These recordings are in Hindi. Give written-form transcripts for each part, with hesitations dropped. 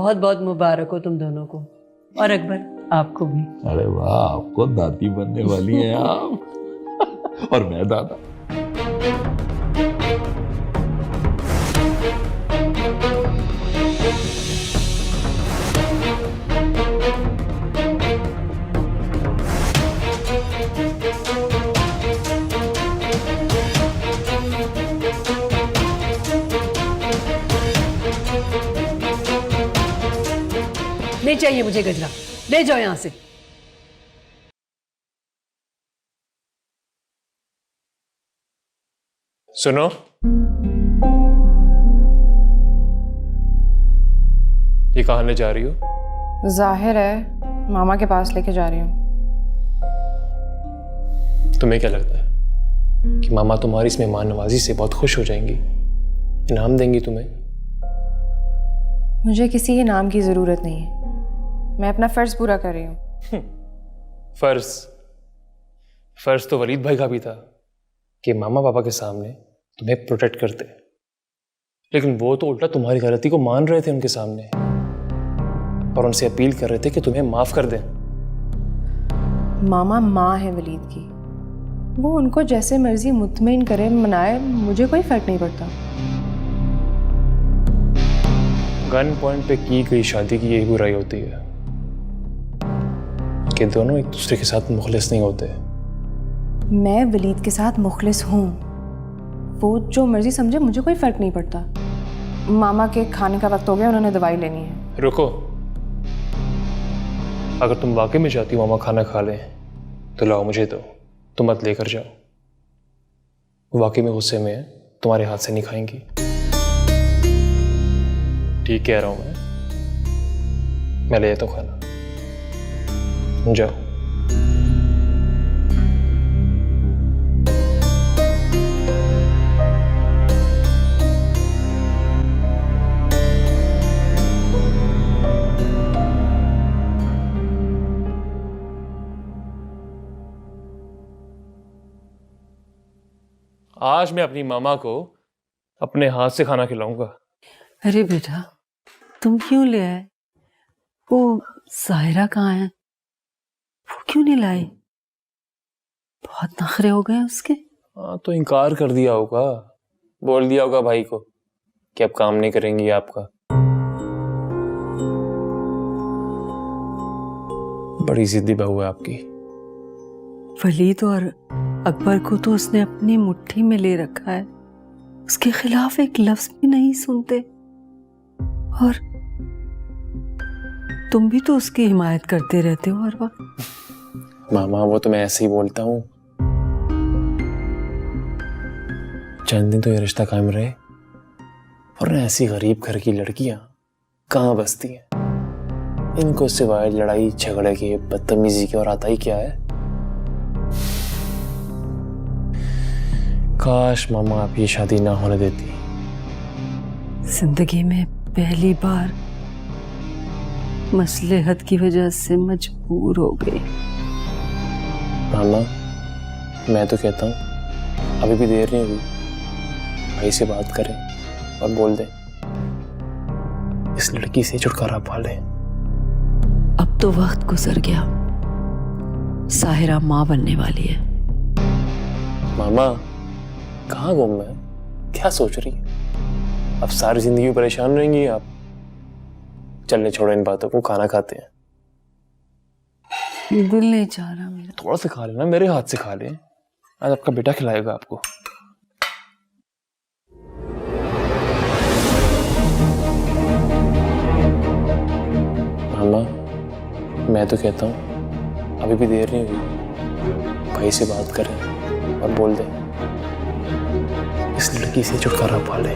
बहुत बहुत मुबारक हो तुम दोनों को, और अकबर आपको भी। अरे वाह, आपको दादी बनने वाली हैं आप और मैं दादा। नहीं चाहिए मुझे गजरा, ले जाओ यहां से। सुनो, ये कहाँ ले जा रही हो? जाहिर है मामा के पास लेके जा रही हूँ। तुम्हें क्या लगता है कि मामा तुम्हारी इस मेहमान नवाजी से बहुत खुश हो जाएंगी, इनाम देंगी तुम्हें? मुझे किसी के नाम की जरूरत नहीं है, मैं अपना फर्ज पूरा कर रही हूँ। फर्ज तो वलीद भाई का भी था कि मामा पापा के सामने तुम्हें प्रोटेक्ट करते, लेकिन वो तो उल्टा तुम्हारी गलती को मान रहे थे उनके सामने और उनसे अपील कर रहे थे कि तुम्हें माफ कर दें। मामा माँ है वलीद की, वो उनको जैसे मर्जी मुतमईन करे, मनाए, मुझे कोई फर्क नहीं पड़ता। गन पॉइंट पे की गई शादी की यही बुराई होती है कि दोनों एक दूसरे के साथ मुखलिस नहीं होते। मैं वलीद के साथ मुखलिस हूँ, वो जो मर्जी समझे, मुझे कोई फर्क नहीं पड़ता। मामा के खाने का वक्त हो गया, उन्होंने दवाई लेनी है। रुको, अगर तुम वाकई में चाहती हो मामा खाना खा लें तो लाओ, मुझे दो, तुम मत लेकर जाओ। वाकई में गुस्से में है, तुम्हारे हाथ से नहीं खाएंगी। ठीक कह रहा हूं मैं ले तो खाना, जाओ। आज मैं अपनी मामा को अपने हाथ से खाना खिलाऊंगा। अरे बेटा, तुम क्यों ले आए? वो साहिरा कहाँ है? वो क्यों नहीं लाई? बहुत नखरे हो गए उसके। हाँ, तो इनकार कर दिया होगा, बोल दिया होगा भाई को कि अब काम नहीं करेंगी आपका। बड़ी जिद्दी बहू है आपकी। वलीद और अकबर को तो उसने अपनी मुट्ठी में ले रखा है, उसके खिलाफ एक लफ्ज भी नहीं सुनते, और तुम भी तो उसकी हिमायत करते रहते हो हर वक्त। मामा, वो तो मैं ऐसे ही बोलता हूँ। चंद दिन तो ये रिश्ता कायम रहे, और ऐसी गरीब घर की लड़कियां कहाँ बसती हैं? इनको सिवाय लड़ाई झगड़े के, बदतमीजी के और आता ही क्या है? काश मामा आप ये शादी ना होने देती। जिंदगी में पहली बार मसलहत की वजह से मजबूर हो गई। मामा, मैं तो कहता हूँ अभी भी देर नहीं हुई, भाई से बात करें और बोल दें इस लड़की से छुटकारा पा लें। अब तो वक्त गुजर गया, साहिरा माँ बनने वाली है। मामा, कहाँ गुम है? क्या सोच रही है? अब सारी जिंदगी परेशान रहेंगी आप। चलने छोड़ो इन बातों को, खाना खाते हैं। दिल नहीं चाह रहा मेरा। थोड़ा सा खा लेना, मेरे हाथ से खा ले, आज आपका बेटा खिलाएगा आपको। मामा, मैं तो कहता हूँ अभी भी देर नहीं हुई, भाई से बात करें और बोल दें इस लड़की से छुटकारा पा ले।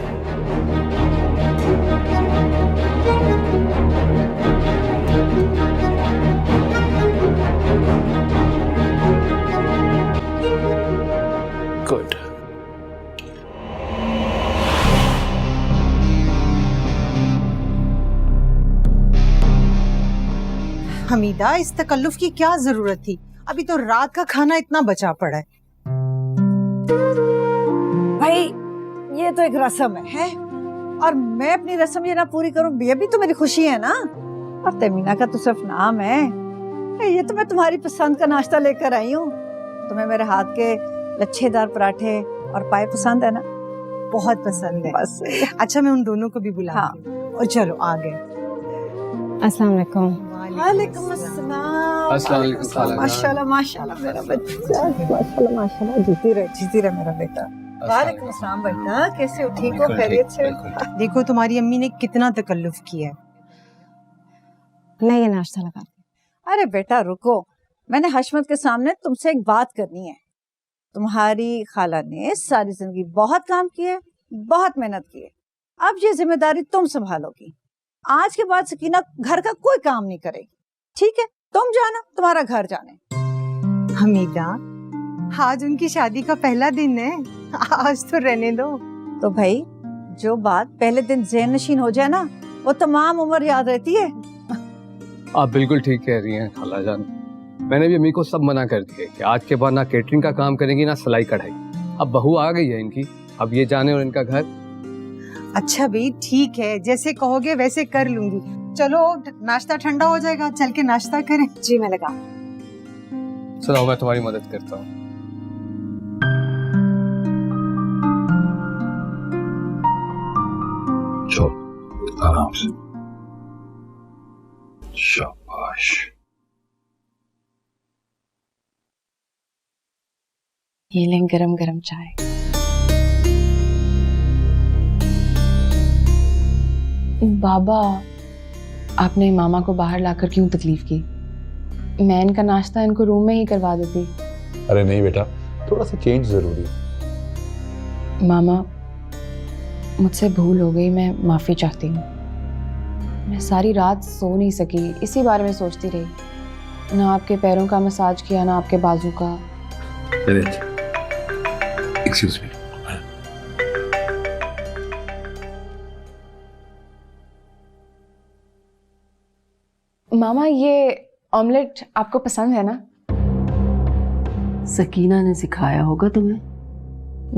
गुड। हमीदा, इस तकल्लुफ की क्या जरूरत थी? अभी तो रात का खाना इतना बचा पड़ा है। भाई, ये तो एक रस्म है? और मैं अपनी रस्म ये ना पूरी करूं, ये भी तो मेरी खुशी है ना। और तमीना का तो सिर्फ नाम है, ये तो मैं तुम्हारी पसंद का नाश्ता लेकर आई हूँ। तुम्हें मेरे हाथ के लच्छेदार पराठे और पाए पसंद है ना? बहुत पसंद है। बस अच्छा, मैं उन दोनों को भी बुला हाँ। और चलो आ गए। अस्सलाम वालेकुम। वालेकुम अस्सलाम। अस्सलाम वालेकुम खाला। माशाल्लाह माशाल्लाह मेरा बच्चा, माशाल्लाह माशाल्लाह, जीती रहे मेरा बेटा। वालेकुम अस्सलाम बेटा, कैसे हो? ठीक हो? खैरियत से? देखो तुम्हारी अम्मी ने कितना तकल्लुफ किया है। मैं ये नाश्ता लगा अरे बेटा रुको, मैंने हशमत के सामने तुमसे एक बात करनी है। तुम्हारी खाला ने सारी जिंदगी बहुत काम किए, बहुत मेहनत की है। अब ये जिम्मेदारी तुम संभालोगी। आज के बाद सकीना घर का कोई काम नहीं करेगी, ठीक है? तुम जाना, तुम्हारा घर जाने। हमीदा, आज उनकी शादी का पहला दिन है, आज तो रहने दो। तो भाई जो बात पहले दिन ज़हन नशीन हो जाए ना, वो तमाम उम्र याद रहती है। आप बिल्कुल ठीक कह रही हैं खाला जान। मैंने भी अम्मी को सब मना कर दिया कि आज के बाद ना केटरिंग का काम करेंगी ना सिलाई कढ़ाई। अब बहू आ गई है इनकी, अब ये जाने और इनका घर। अच्छा भाई ठीक है, जैसे कहोगे वैसे कर लूंगी। चलो नाश्ता ठंडा हो जाएगा, चल के नाश्ता करें। जी मैं लगा। चलो मैं तुम्हारी मदद करता हूँ। चलो आराम से, शाबाश। ये लें गरम गरम चाय। बाबा, आपने मामा को बाहर लाकर क्यों तकलीफ की? मैं इनका नाश्ता इनको रूम में ही करवा देती। अरे नहीं बेटा, थोड़ा सा चेंज जरूरी है। मामा, मुझसे भूल हो गई, मैं माफ़ी चाहती हूँ। मैं सारी रात सो नहीं सकी, इसी बारे में सोचती रही। ना आपके पैरों का मसाज किया, ना आपके बाजू का। Excuse me. मामा, ये ऑमलेट आपको पसंद है ना? सकीना ने सिखाया होगा तुम्हें।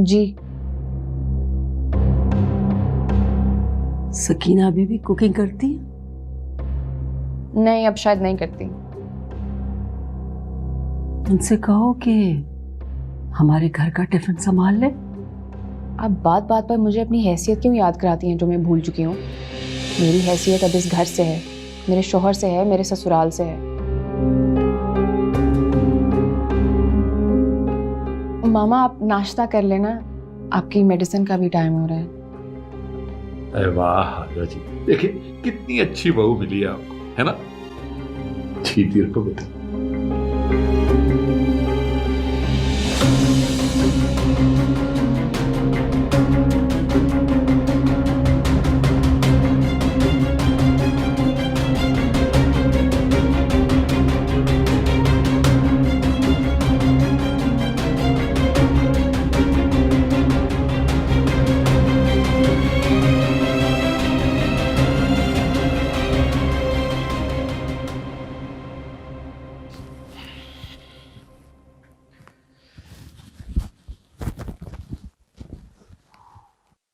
जी। सकीना अभी भी कुकिंग करती है? नहीं, अब शायद नहीं करती। उनसे कहो कि हमारे घर का टिफिन संभाल ले। आप बात बात पर मुझे अपनी हैसियत क्यों याद कराती हैं जो मैं भूल चुकी हूँ? मेरी हैसियत अब इस घर से है, मेरे शोहर से है, मेरे ससुराल से है। मामा, आप नाश्ता कर लेना, आपकी मेडिसिन का भी टाइम हो रहा है। अरे वाह हाजरा जी, देखिए कितनी अच्छी बहू मिली है आपको, है ना? जीती रहो बेटा।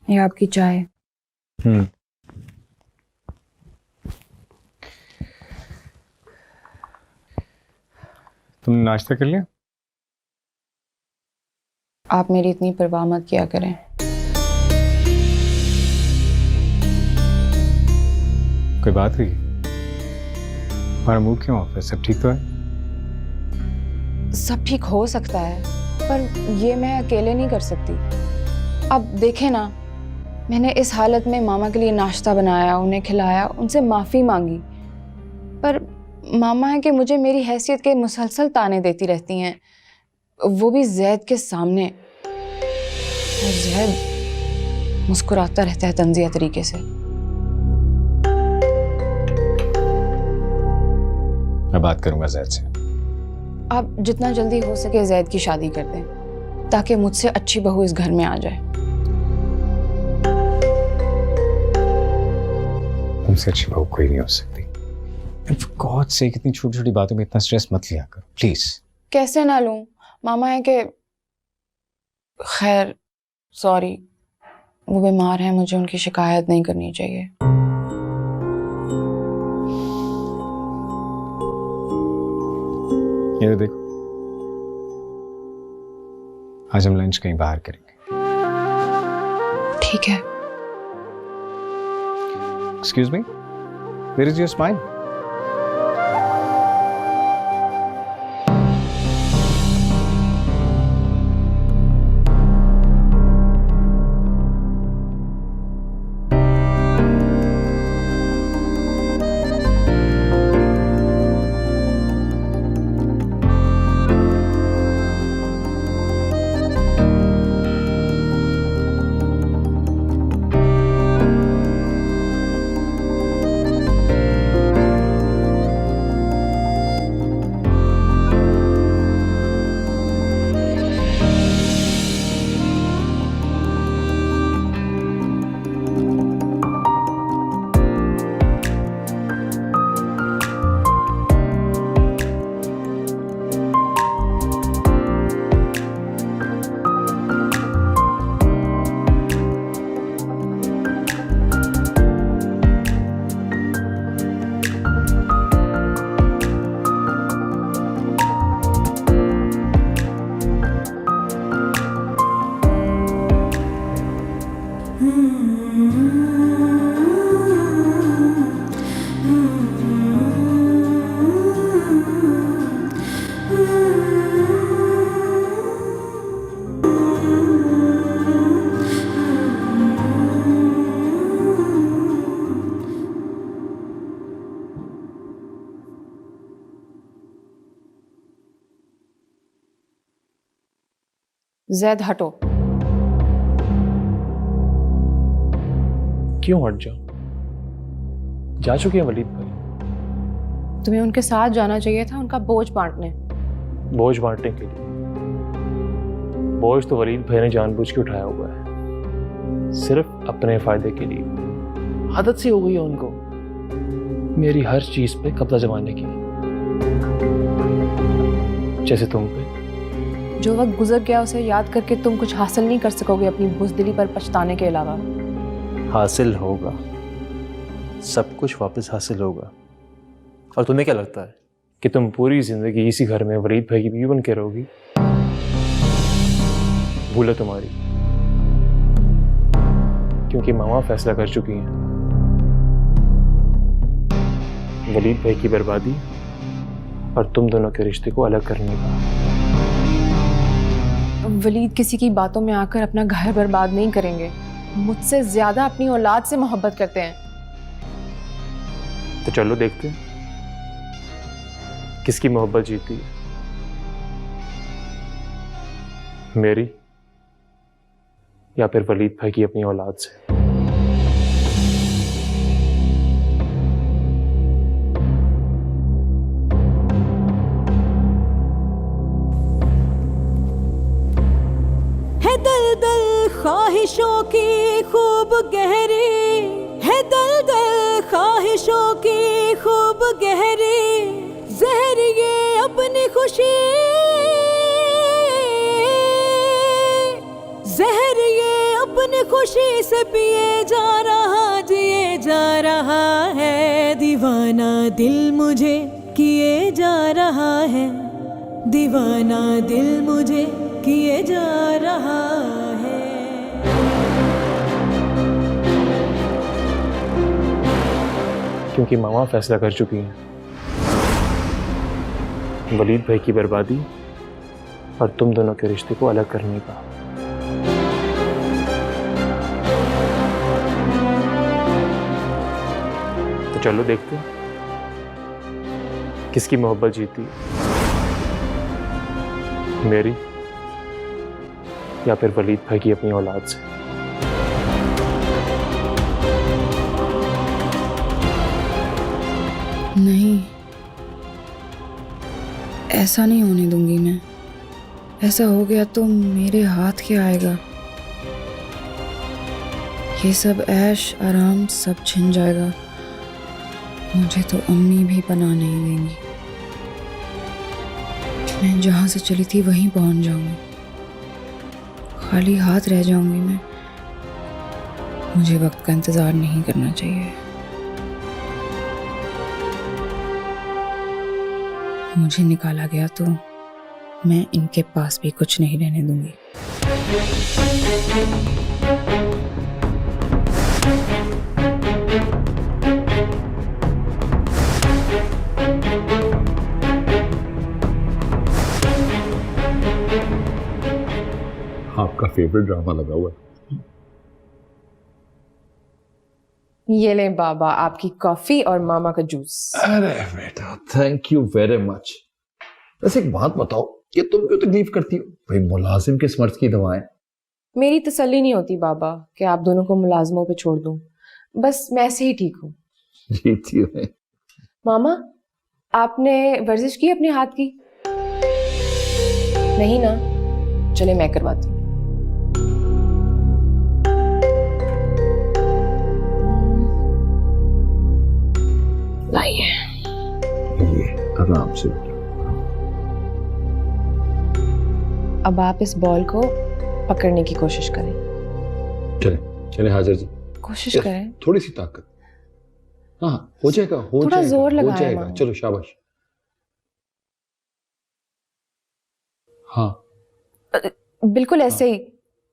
ये आपकी चाय। तुमने नाश्ता कर लिया? आप मेरी इतनी परवाह मत किया करें। कोई बात हुई? हमारा मूड क्यों ऑफ है? सब ठीक तो है? सब ठीक हो सकता है, पर ये मैं अकेले नहीं कर सकती। अब देखें ना, मैंने इस हालत में मामा के लिए नाश्ता बनाया, उन्हें खिलाया, उनसे माफ़ी मांगी, पर मामा है कि मुझे मेरी हैसियत के मुसलसल ताने देती रहती हैं, वो भी जैद के सामने। और जैद मुस्कुराता रहता है तंजिया तरीके से। मैं बात करूंगा जैद से। आप जितना जल्दी हो सके जैद की शादी कर दें, ताकि मुझसे अच्छी बहू इस घर में आ जाए। तुमसे अच्छी बहू कोई नहीं हो सकती। गॉड से इतनी छोटी छोटी बातों में इतना स्ट्रेस मत लिया करो प्लीज। कैसे ना लूं? मामा है कि खैर सॉरी, वो बीमार हैं, मुझे उनकी शिकायत नहीं करनी चाहिए। ये देखो, आज हम लंच कहीं बाहर करेंगे। ठीक है। Excuse me, where is your smile? Zaid हटो। क्यों हट जाओ? जा चुके हैं वलीद भाई। तुम्हें उनके साथ जाना चाहिए था, उनका बोझ बांटने। बोझ बांटने के लिए? बोझ तो वलीद भाई ने जानबूझ के उठाया हुआ है, सिर्फ अपने फायदे के लिए। आदत सी हो गई है उनको मेरी हर चीज पे कब्जा जमाने की, जैसे तुम पे। जो वक्त गुजर गया उसे याद करके तुम कुछ हासिल नहीं कर सकोगे अपनी बुज़दिली पर पछताने के अलावा। हासिल होगा, सब कुछ वापस हासिल होगा। और तुम्हें क्या लगता है कि तुम पूरी जिंदगी इसी घर में वलीद भाई की बीवी बन के रहोगी? भूल है तुम्हारी, क्योंकि मामा फैसला कर चुकी हैं वलीद भाई की बर्बादी और तुम दोनों के रिश्ते को अलग करने का। वलीद किसी की बातों में आकर अपना घर बर्बाद नहीं करेंगे, मुझसे ज्यादा अपनी औलाद से मोहब्बत करते हैं। तो चलो देखते हैं किसकी मोहब्बत जीती है, मेरी या फिर वलीद भाई की अपनी औलाद से। है दलदल ख्वाहिशों की खूब गहरी, है दलदल ख्वाहिशों की खूब गहरी, जहर ये अपनी खुशी, जहर ये अपनी खुशी से पिए जा रहा, जिए जा रहा है। दीवाना दिल मुझे किए जा रहा है, दीवाना दिल मुझे किए जा रहा है। क्योंकि मामा फैसला कर चुकी हैं वलीद भाई की बर्बादी और तुम दोनों के रिश्ते को अलग करने का। तो चलो देखते हैं किसकी मोहब्बत जीती है, मेरी या फिर वलीद भाई की अपनी औलाद से। नहीं, ऐसा नहीं होने दूंगी मैं। ऐसा हो गया तो मेरे हाथ क्या आएगा? ये सब ऐश आराम सब छिन जाएगा, मुझे तो अम्मी भी पनाह नहीं देंगी। मैं जहाँ से चली थी वहीं पहुँच जाऊंगी, खाली हाथ रह जाऊंगी मैं। मुझे वक्त का इंतजार नहीं करना चाहिए। मुझे निकाला गया तो मैं इनके पास भी कुछ नहीं रहने दूंगी। आपका फेवरेट ड्रामा लगा हुआ है। ये ले बाबा आपकी कॉफी और मामा का जूस। अरे बेटा थैंक यू वेरी मच। वैसे एक बात बताओ, ये तुम क्यों तकलीफ करती हो? भाई मुलाजिम के स्मर्थ की दवाएं। मेरी तसल्ली नहीं होती बाबा कि आप दोनों को मुलाजमों पे छोड़ दूं, बस मैं ऐसे ही ठीक हूँ। जीती है। मामा आपने वर्जिश की अपने हाथ की? नहीं ना, चले मैं करवाती हूँ। लाइए। ये आराम से। अब आप इस बॉल को पकड़ने की कोशिश करें। चले चले हाजिर जी, कोशिश करें। थोड़ी सी ताकत। हाँ हो जाएगा, हो थोड़ा जाएगा, जोर हो लगाएं जाएगा। मामा। चलो शाबाश। हाँ बिल्कुल ऐसे ही,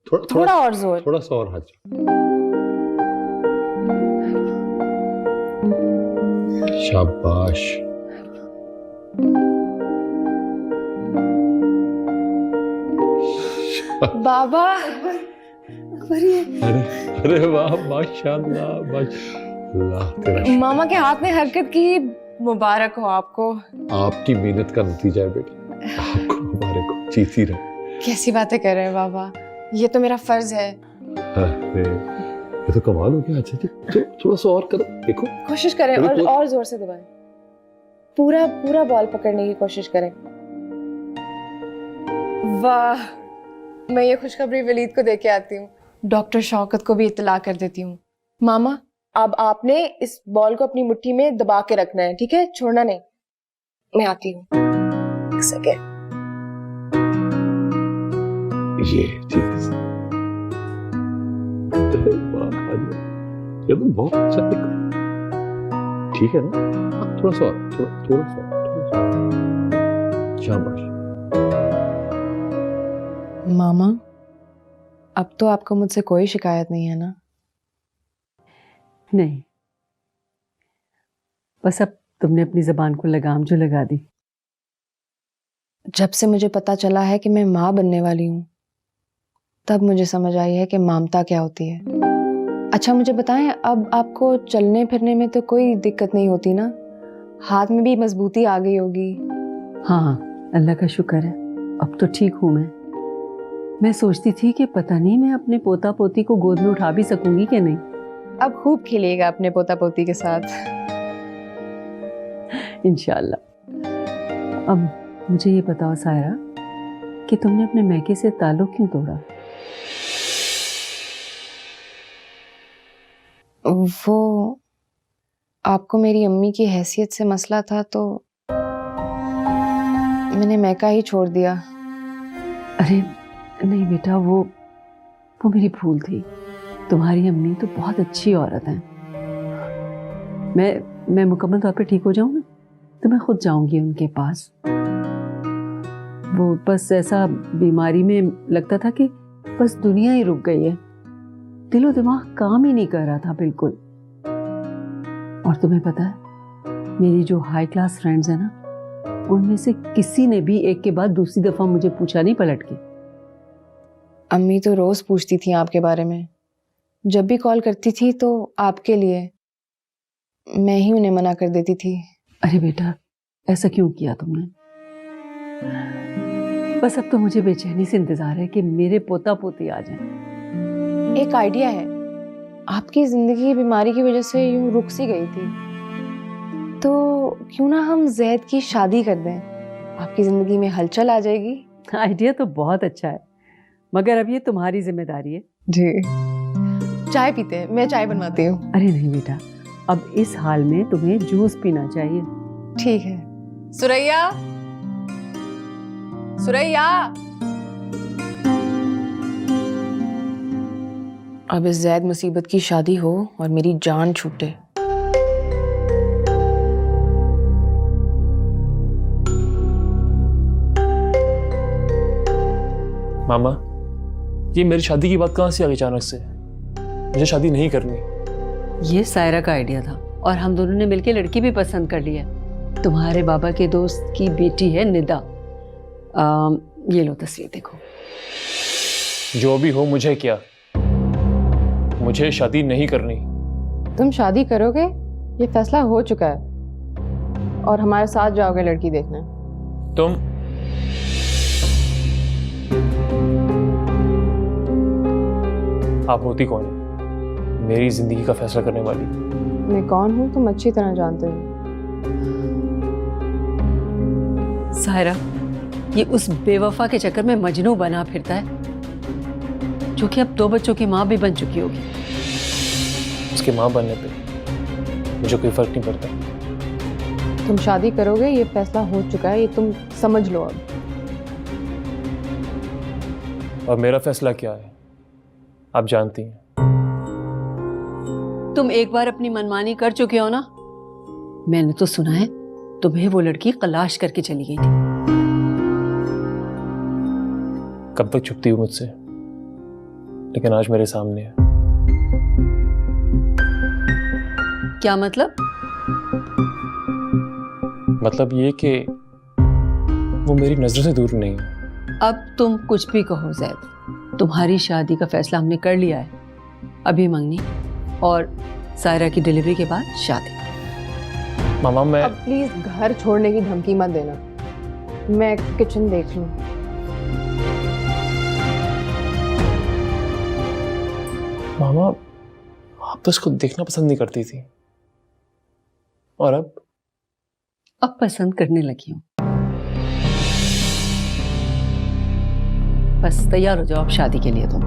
थोड़ा और जोर। थोड़ा सा और हाजिर। शाबाश। बाबा अरे अरे वाह माशाल्लाह माशाल्लाह। तेरा मामा के हाथ ने हरकत की, मुबारक हो आपको। आपकी मेहनत का नतीजा है बेटी, आपको मुबारक हो, जीती रहे। कैसी बातें कर रहे हैं बाबा, ये तो मेरा फर्ज है। अरे ये तो कमाल हो गया। अच्छा जी थोड़ा सा और करो, देखो। कोशिश करें और जोर से दबाएं। पूरा पूरा बॉल पकड़ने की कोशिश करें। वाह, मैं ये खुशखबरी वलीद को दे के आती हूँ, डॉक्टर शौकत को भी इत्तला कर देती हूँ। मामा अब आपने इस बॉल को अपनी मुट्ठी में दबा के रखना है, ठीक है? छोड़ना नहीं। मैं आती हूँ एक सेकेंड। ये ठीक है। ये तो बहुत अच्छा दिखा। ठीक है ना? हाँ, थोड़ा सा थोड़ा सा शाबाश। मामा अब तो आपको मुझसे कोई शिकायत नहीं है ना? नहीं, बस अब तुमने अपनी जबान को लगाम जो लगा दी। जब से मुझे पता चला है कि मैं माँ बनने वाली हूँ, तब मुझे समझ आई है कि ममता क्या होती है। अच्छा मुझे बताएं, अब आपको चलने फिरने में तो कोई दिक्कत नहीं होती ना? हाथ में भी मजबूती आ गई होगी। हाँ अल्लाह का शुक्र है, अब तो ठीक हूँ मैं सोचती थी कि पता नहीं मैं अपने पोता पोती को गोद में उठा भी सकूंगी कि नहीं। अब खूब खेलिएगा अपने पोता पोती के साथ। इंशाल्लाह। अब मुझे ये बताओ सायरा कि तुमने अपने मैके से ताल्लुक क्यों तोड़ा? वो आपको मेरी अम्मी की हैसियत से मसला था तो मैंने मैका ही छोड़ दिया। अरे नहीं बेटा, वो मेरी भूल थी। तुम्हारी अम्मी तो बहुत अच्छी औरत है। मैं मुकम्मल तौर पे ठीक हो जाऊं ना तो मैं खुद जाऊंगी उनके पास। वो बस ऐसा बीमारी में लगता था कि बस दुनिया ही रुक गई है, दिलो दिमाग काम ही नहीं कर रहा था बिल्कुल। और तुम्हें पता है, मेरी जो हाई क्लास फ्रेंड्स हैं ना, उनमें से किसी ने भी एक के बाद दूसरी दफा मुझे पूछा नहीं पलट के। अम्मी तो रोज पूछती थी आपके बारे में, जब भी कॉल करती थी तो आपके लिए। मैं ही उन्हें मना कर देती थी। अरे बेटा, ऐसा क्यों किया तुमने? बस अब तो मुझे बेचैनी से इंतजार है कि मेरे पोता पोती आ जाएं। एक आइडिया है, आपकी जिंदगी बीमारी की वजह से यूं रुक सी गई थी, तो क्यों ना हम जैद की शादी कर दें? आपकी जिंदगी में हलचल आ जाएगी। आइडिया तो बहुत अच्छा है, मगर अब ये तुम्हारी जिम्मेदारी है। जी चाय पीते हैं, मैं चाय बनवाती हूँ। अरे नहीं बेटा, अब इस हाल में तुम्हें जूस पीना चाहिए। ठीक है। सुरैया, सुरैया। अब इस जैद मुसीबत की शादी हो और मेरी जान छूटे। मामा, ये मेरी शादी की बात कहाँ से आ गई अचानक से? मुझे शादी नहीं करनी। ये सायरा का आइडिया था और हम दोनों ने मिलकर लड़की भी पसंद कर ली है। तुम्हारे बाबा के दोस्त की बेटी है निदा। ये लो तस्वीर देखो। जो भी हो, मुझे क्या, मुझे शादी नहीं करनी। तुम शादी करोगे, ये फैसला हो चुका है, और हमारे साथ जाओगे लड़की देखने। तुम आप होती कौन है मेरी जिंदगी का फैसला करने वाली? मैं कौन हूँ तुम अच्छी तरह जानते हो। सायरा, ये उस बेवफा के चक्कर में मजनू बना फिरता है, जो कि अब 2 बच्चों की माँ भी बन चुकी होगी। उसकी माँ बनने पे मुझे कोई फर्क नहीं पड़ता। तुम शादी करोगे, ये फैसला हो चुका है, ये तुम समझ लो अब। और मेरा फैसला क्या है आप जानती हैं। तुम एक बार अपनी मनमानी कर चुके हो ना। मैंने तो सुना है तुम्हें वो लड़की तलाश करके चली गई थी। कब तक छुपती हूँ मुझसे, लेकिन आज मेरे सामने है। क्या मतलब? मतलब ये कि वो मेरी नजरों से दूर नहीं है। अब तुम कुछ भी कहो जैद, तुम्हारी शादी का फैसला हमने कर लिया है। अभी मंगनी और सायरा की डिलीवरी के बाद शादी। मामा, मैं अब प्लीज घर छोड़ने की धमकी मत देना। मैं किचन देख लूं। मामा, आप तो इसको देखना पसंद नहीं करती थी, और अब पसंद करने लगी हूँ। बस तैयार हो जाओ अब शादी के लिए तुम।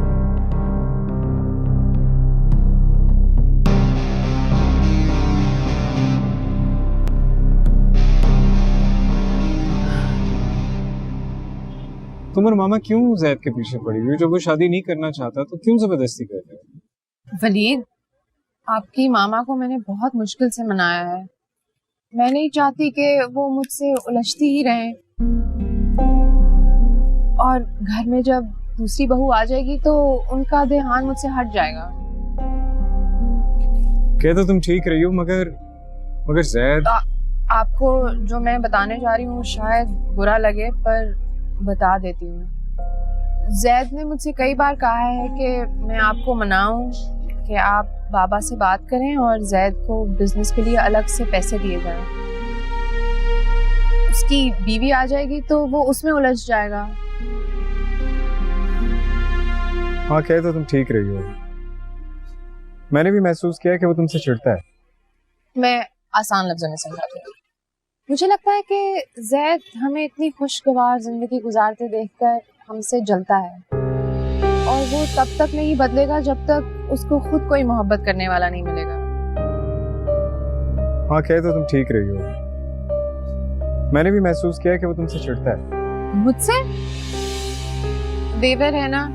तुम और मामा क्यों जैद के पीछे पड़ी हुई? जब वो शादी नहीं करना चाहता तो क्यों जबरदस्ती कर रहे हो? वलीद, आपकी मामा को मैंने बहुत मुश्किल से मनाया है। मैं नहीं चाहती कि वो मुझसे उलझती ही रहें, और घर में जब दूसरी बहू आ जाएगी तो उनका ध्यान मुझसे हट जाएगा। कह तो तुम ठीक रही हो, मगर जैद। आपको जो मैं बताने जा रही हूँ शायद बुरा लगे, पर बता देती हूँ। जैद ने मुझसे कई बार कहा है कि मैं आपको मनाऊं कि आप बाबा से बात करें और जैद को बिजनेस के लिए अलग से पैसे दिए जाएं। उसकी बीवी आ जाएगी तो वो उसमें उलझ जाएगा। हाँ, कह तो तुम ठीक रही हो। मैंने भी महसूस किया कि वो तुमसे चिढ़ता है। मैं आसान लफ्जों में समझाती हूँ। मुझे लगता है कि जैद हमें इतनी खुशगवार जिंदगी गुजारते देखकर हमसे जलता है, और वो तब तक नहीं बदलेगा जब तक उसको खुद कोई मोहब्बत करने वाला नहीं मिलेगा। हाँ, कह तो तुम ठीक रही हो। मैंने भी महसूस किया कि वो तुमसे चिढ़ता है। मुझसे? देवर है ना,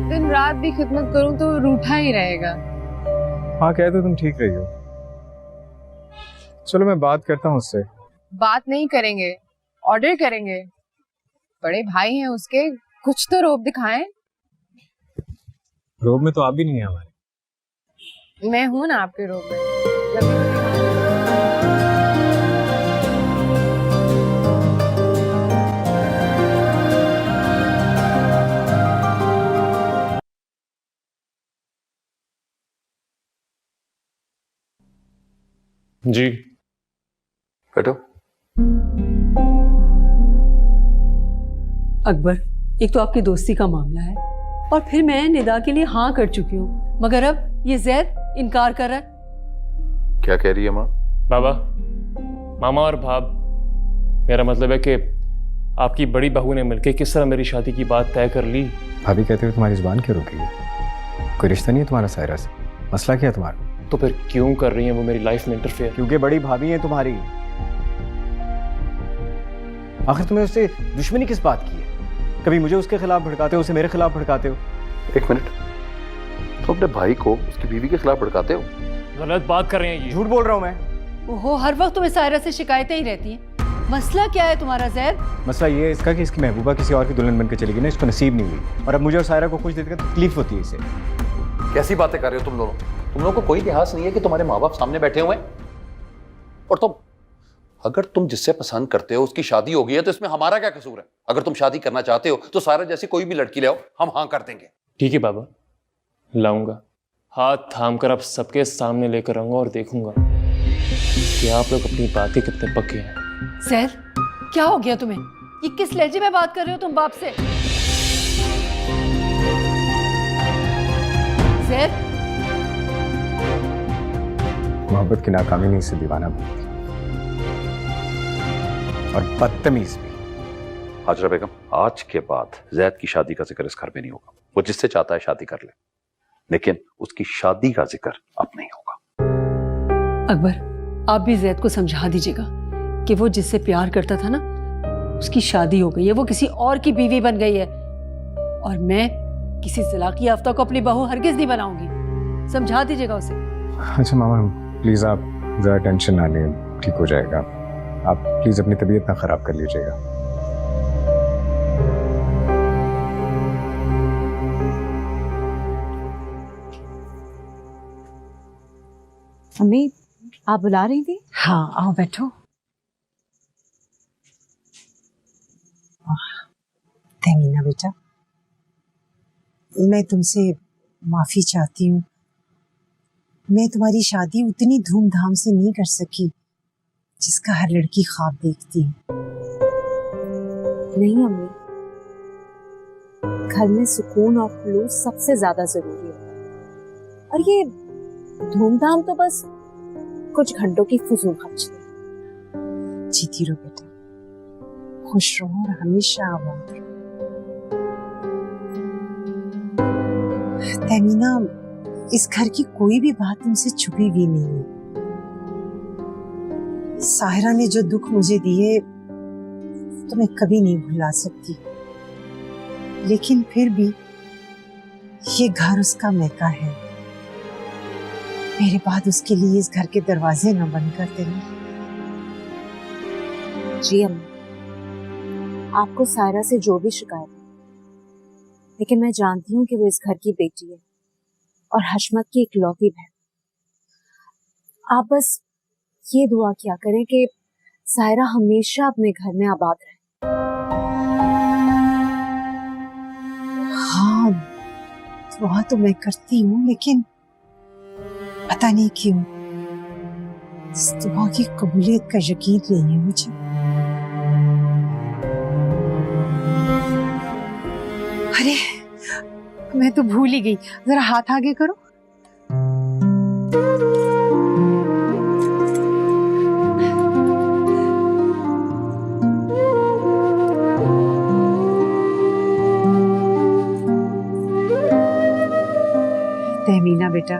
दिन रात भी खिदमत करूं तो रूठा ही रहेगा। हाँ, कह तो तुम ठीक रही हो। चलो मैं बात करता हूँ उससे। बात नहीं करेंगे, ऑर्डर करेंगे। बड़े भाई हैं उसके, कुछ तो रोब दिखाएं। रोब में तो आप भी नहीं है हमारे। मैं हूं ना आपके रोब में। जी बैठो। अकबर, एक तो आपकी दोस्ती का मामला है, और फिर मैं निदा के लिए हाँ कर चुकी हूँ, मगर अब ये जैद इनकार कर रहा है। क्या कह रही है माँ? बाबा, मामा और भाब, मेरा मतलब है कि आपकी बड़ी बहू ने मिलकर किस तरह मेरी शादी की बात तय कर ली। भाभी कहते हुए तुम्हारी जुबान क्यों रुकी है? कोई रिश्ता नहीं है तुम्हारा सायरा से? मसला क्या है तुम्हारा? तो फिर क्यों कर रही हैं वो मेरी लाइफ में इंटरफेयर? क्योंकि बड़ी भाभी है तुम्हारी। आखिर तुम्हें उससे दुश्मनी किस बात की है? कभी मुझे उसके खिलाफ भड़काते हो, उसे मेरे खिलाफ भड़काते हो। एक मिनट, तो अपने भाई को उसकी बीवी के खिलाफ भड़काते हो। गलत बात कर रहे हैं ये। झूठ बोल रहा हूँ मैं। ओहो, हर वक्त तुम्हें सायरा से शिकायतें ही रहती हैं। मसला क्या है तुम्हारा जैद? मसला ये है इसका कि इसकी महबूबा किसी और की दुल्हन बनकर चली गई ना, इसको नसीब नहीं हुई, और अब मुझे और सायरा को कुछ देर तक तकलीफ होती है इसे। कैसी बातें कर रहे हो तुम दोनों? तुम लोगों को कोई लिहाज नहीं है कि तुम्हारे माँ बाप सामने बैठे हुए हैं? और तुम, अगर तुम जिससे पसंद करते हो उसकी शादी हो गई है तो इसमें हमारा क्या कसूर है? अगर तुम शादी करना चाहते हो तो सारा जैसी कोई भी लड़की ले आओ, हम हाँ कर देंगे। ठीक है बाबा, लाऊंगा। हाथ थाम कर अब सबके सामने लेकर आऊंगा और देखूंगा कि आप लोग अपनी बातें कितने पक्के हैं। जैद, क्या हो गया तुम्हें? ये किस लहजे में बात कर रहे हो तुम बाप से? जैद, मोहब्बत की नाकामी ने इसे दीवाना बना दिया, और बदतमीज भी। हाजरा बेगम, आज के बाद जैद की शादी का जिक्र इस घर में नहीं होगा। वो जिससे चाहता है शादी कर ले, लेकिन उसकी शादी का जिक्र अब नहीं होगा। अकबर, आप भी जैद को समझा दीजिएगा कि वो जिससे प्यार करता था ना, उसकी शादी हो गई है, वो किसी और की बीवी बन गई है, और मैं किसी तलाकी याफ्ता को अपनी बहू हरगिज नहीं बनाऊंगी। समझा दीजिएगा उसे। अच्छा मामा, प्लीज आप ज़्यादा टेंशन ना लें, ठीक हो जाएगा। आप प्लीज अपनी तबीयत ना खराब कर लीजिएगा। अम्मी, आप बुला रही थी? हाँ, आओ बैठो। तमीना बेटा, मैं तुमसे माफी चाहती हूँ। मैं तुम्हारी शादी उतनी धूमधाम से नहीं कर सकी जिसका हर लड़की ख्वाब देखती है। नहीं अम्मी, घर में सुकून और खुलूस सबसे ज्यादा जरूरी है, और ये धूमधाम तो बस कुछ घंटों की फजूल खर्च है। जीती रहो बेटा, खुश रहो और हमेशा आबाद रहो। तमीना, इस घर की कोई भी बात तुमसे छुपी हुई नहीं है। साहिरा ने जो दुख मुझे दिए तो मैं कभी नहीं भुला सकती, लेकिन फिर भी ये घर उसका मैका है। मेरे बाद उसके लिए इस घर के दरवाजे न बंद कर देना। जी अम्मी, आपको सायरा से जो भी शिकायत है, लेकिन मैं जानती हूँ कि वो इस घर की बेटी है और हशमत की इकलौती बहन। आप बस ये दुआ किया करें कि सायरा हमेशा अपने घर में आबाद रहे। हाँ, दुआ तो मैं करती हूँ, लेकिन पता नहीं क्यों इस दुआ की कबूलियत का यकीन नहीं है मुझे। अरे, मैं तो भूल ही गई, जरा हाथ आगे करो। तहमीना बेटा,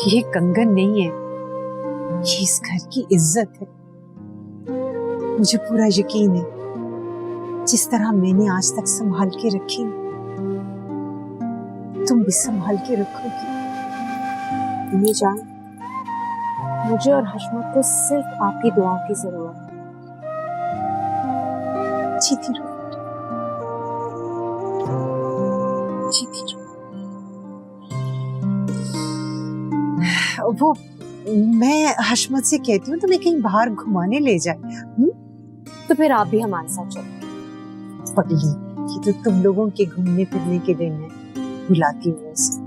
ये कंगन नहीं है, ये इस घर की इज्जत है। मुझे पूरा यकीन है जिस तरह मैंने आज तक संभाल के रखी, तुम भी संभाल के रखोगी। ये जान, मुझे और हशमत को सिर्फ आपकी दुआओं की जरूरत है। जीती रहो, जीती रहो। वो मैं हशमत से कहती हूँ तुम्हें कहीं बाहर घुमाने ले जाए। तो फिर आप भी हमारे साथ चलो। पगली, ये तो तुम लोगों के घूमने फिरने के दिन है, बुलाती हूँ उसे।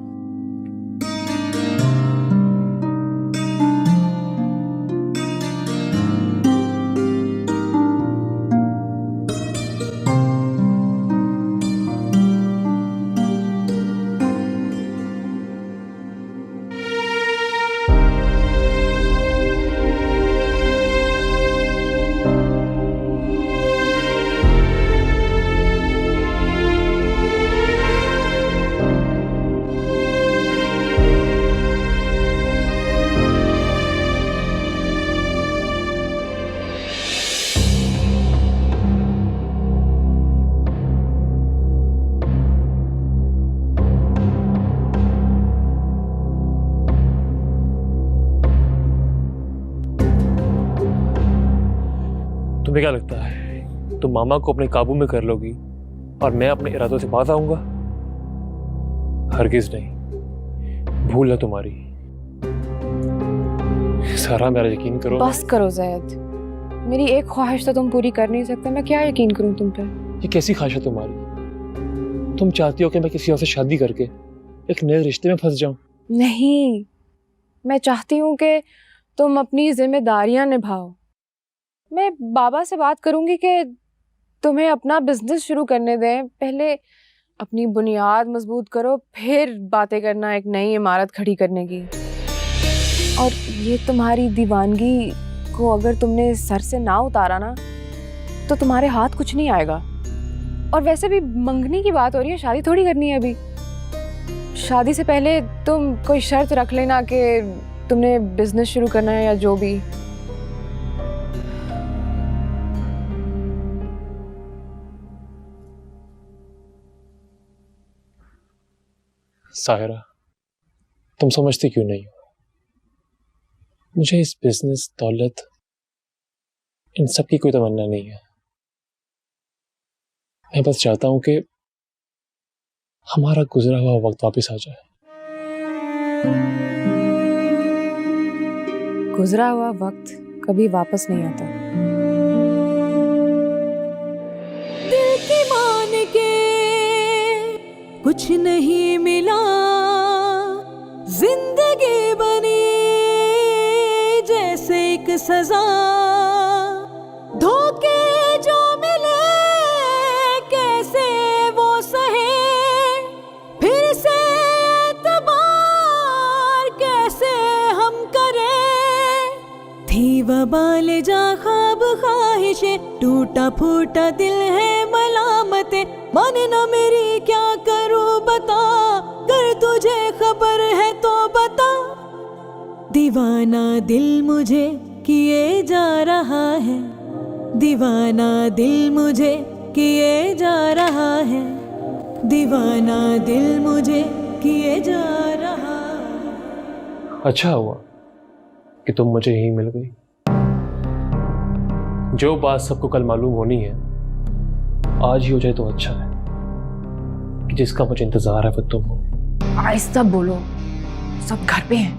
तुम्हें क्या लगता है तुम मामा को अपने काबू में कर लोगी और मैं अपने इरादों से बात आऊंगा? हरगिज नहीं, भूल है तुम्हारी। सारा मेरा यकीन करो। बस करो जैद, मेरी एक ख्वाहिश तो तुम पूरी कर नहीं सकते, मैं क्या यकीन करूं तुम पे? ये कैसी ख्वाहिश है तुम्हारी? तुम चाहती हो कि मैं किसी और से शादी करके एक नए रिश्ते में फंस जाऊं? नहीं, मैं चाहती हूँ कि तुम अपनी जिम्मेदारियां निभाओ। मैं बाबा से बात करूंगी कि तुम्हें अपना बिजनेस शुरू करने दें। पहले अपनी बुनियाद मजबूत करो, फिर बातें करना एक नई इमारत खड़ी करने की। और ये तुम्हारी दीवानगी को अगर तुमने सर से ना उतारा ना तो तुम्हारे हाथ कुछ नहीं आएगा। और वैसे भी मंगनी की बात हो रही है, शादी थोड़ी करनी है अभी। शादी से पहले तुम कोई शर्त रख लेना कि तुमने बिजनेस शुरू करना है या जो भी। साहिरा, तुम समझती क्यों नहीं हो? मुझे इस बिजनेस, दौलत, इन सब की कोई तमन्ना नहीं है। मैं बस चाहता हूं कि हमारा गुजरा हुआ वक्त वापस आ जाए। गुजरा हुआ वक्त कभी वापस नहीं आता। दिल की मान के कुछ नहीं मिला, जिंदगी बनी जैसे एक सजा। धोखे जो मिले कैसे वो सहे, फिर से एतबार कैसे हम करें। थी वबाल जा ख्वाब ख्वाहिशें, टूटा फूटा दिल है मलामतें। माने ना मेरी क्या करूं बता, कर तुझे खबर है तो बता। दीवाना दिल मुझे किए जा रहा है, दीवाना दिल मुझे किए जा रहा है, दीवाना दिल मुझे किए जा रहा है। अच्छा हुआ कि तुम मुझे यहीं मिल गई। जो बात सबको कल मालूम होनी है आज ही हो जाए तो अच्छा है, कि जिसका मुझे इंतजार है वो तुम हो। आहिस्ता बोलो, सब घर पे हैं।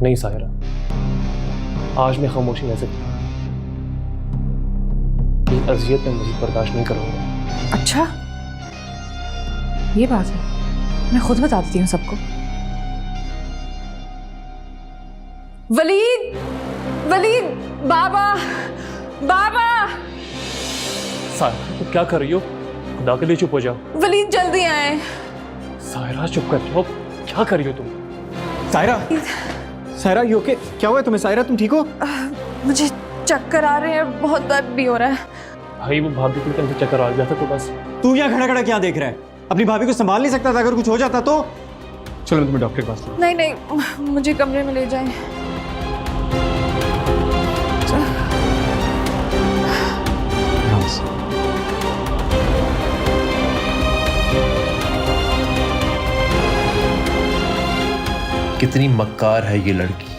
नहीं साहिरा, आज मैं खामोशी रह सकती हूँ। ये अजियत मैं मज़ीद बर्दाश्त नहीं करूँगा। अच्छा, ये बात है, मैं खुद बता देती हूँ सबको। वलीद, वलीद, बाबा, बाबा। साहिरा, तुम क्या कर रही हो? खुदा के लिए चुप हो जाओ। वलीद जल्दी आए। साहिरा चुप कर जाओ, क्या कर रही हो तुम? Sahira, Sahira you okay? क्या हुआ तुम्हें? साहिरा तुम ठीक हो? मुझे चक्कर आ रहे हैं, बहुत दर्द भी हो रहा है। भाई वो भाभी को तुमसे चक्कर आ गया था तो बस। तू यहाँ खड़ा खड़ा क्या देख रहा है? अपनी भाभी को संभाल नहीं सकता था? अगर कुछ हो जाता तो? चलो मैं तुम्हें डॉक्टर के पास ले। नहीं नहीं, मुझे कमरे में ले जाएं। कितनी मक्कार है ये लड़की,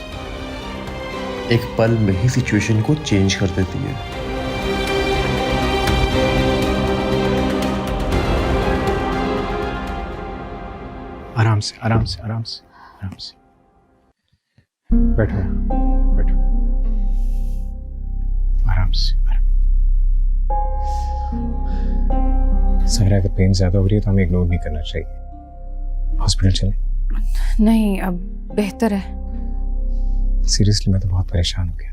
एक पल में ही सिचुएशन को चेंज कर देती है। आराम से, आराम से, आराम से, आराम से। बैठो, बैठो, आराम से, आराम। साहिरा, अगर पेन ज्यादा हो रही है तो हमें इग्नोर नहीं करना चाहिए। हॉस्पिटल चलें? नहीं, अब बेहतर है। सीरियसली मैं तो बहुत परेशान हो गया।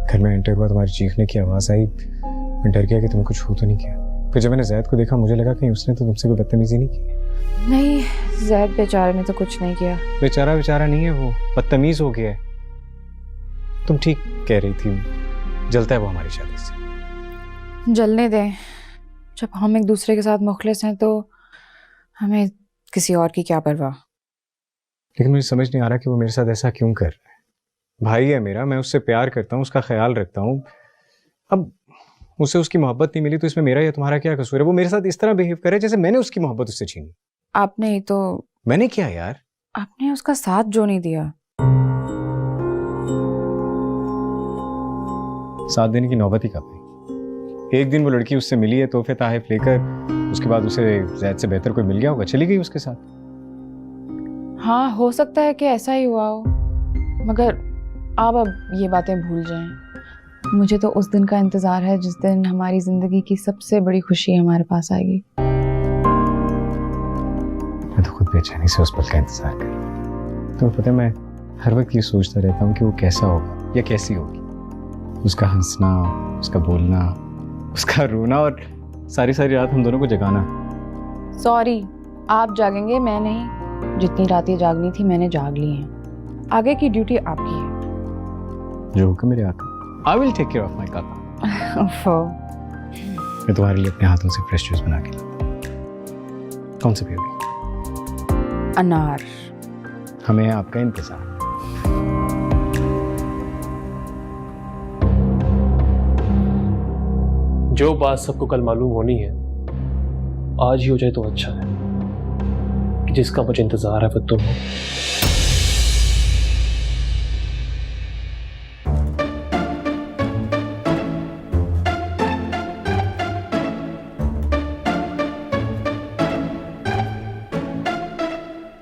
घर में एंटर हुआ, तुम्हारी चीखने की आवाज आई, मैं डर गया कि तुम्हें कुछ हो तो नहीं किया। फिर जब मैंने जैद को देखा मुझे लगा कि उसने तो तुमसे कोई बदतमीजी नहीं की। नहीं, जैद बेचारे ने तो कुछ नहीं किया। बेचारा बेचारा नहीं है, वो बदतमीज हो गया है। तुम ठीक कह रही थी, जलता है वो हमारी शादी से। जलने दें, जब हम एक दूसरे के साथ मुखलिस हैं तो हमें किसी और की क्या परवाह। लेकिन मुझे समझ नहीं आ रहा कि वो मेरे साथ ऐसा क्यों कर रहा है। भाई है मेरा, मैं उससे प्यार करता हूँ, उसका ख्याल रखता हूँ। अब उसे उसकी मोहब्बत नहीं मिली तो इसमें मेरा या तुम्हारा क्या कसूर है? वो मेरे साथ इस तरह बिहेव करे जैसे मैंने उसकी मोहब्बत उससे छीनी। आपने ही तो। मैंने क्या यार? आपने उसका साथ जो नहीं दिया। साथ देने की नौबत ही कब आई? एक दिन वो लड़की उससे मिली है, तोहफे तोहफे लेकर, उसके बाद उसे जैद से बेहतर कोई मिल गया होगा, चली गई उसके साथ। हाँ, हो सकता है कि ऐसा ही हुआ हो, मगर आप अब ये बातें भूल जाएं। मुझे तो उस दिन का इंतजार है जिस दिन हमारी जिंदगी की सबसे बड़ी खुशी हमारे पास आएगी। मैं तो खुद बेचैनी से उस पल का इंतजार कर रहा हूं। तुम्हें पता है, मैं हर वक्त ये सोचता रहता हूँ कि वो कैसा होगा या कैसी होगी। उसका हंसना, उसका बोलना, उसका रोना और सारी सारी रात हम दोनों को जगाना। सॉरी, आप जागेंगे, मैं नहीं। जितनी रातें जागनी थी मैंने जाग ली हैं। आगे की ड्यूटी आपकी है। जो होगा मेरे आका, I will take care of my kaka. मैं तुम्हारे लिए अपने हाथों से फ्रेश जूस बना के लाऊं। कौन सी पियोगी? अनार। हमें आपका इंतजार। जो बात सबको कल मालूम होनी है आज ही हो जाए तो अच्छा है, कि जिसका मुझे इंतजार है वो तुम हो।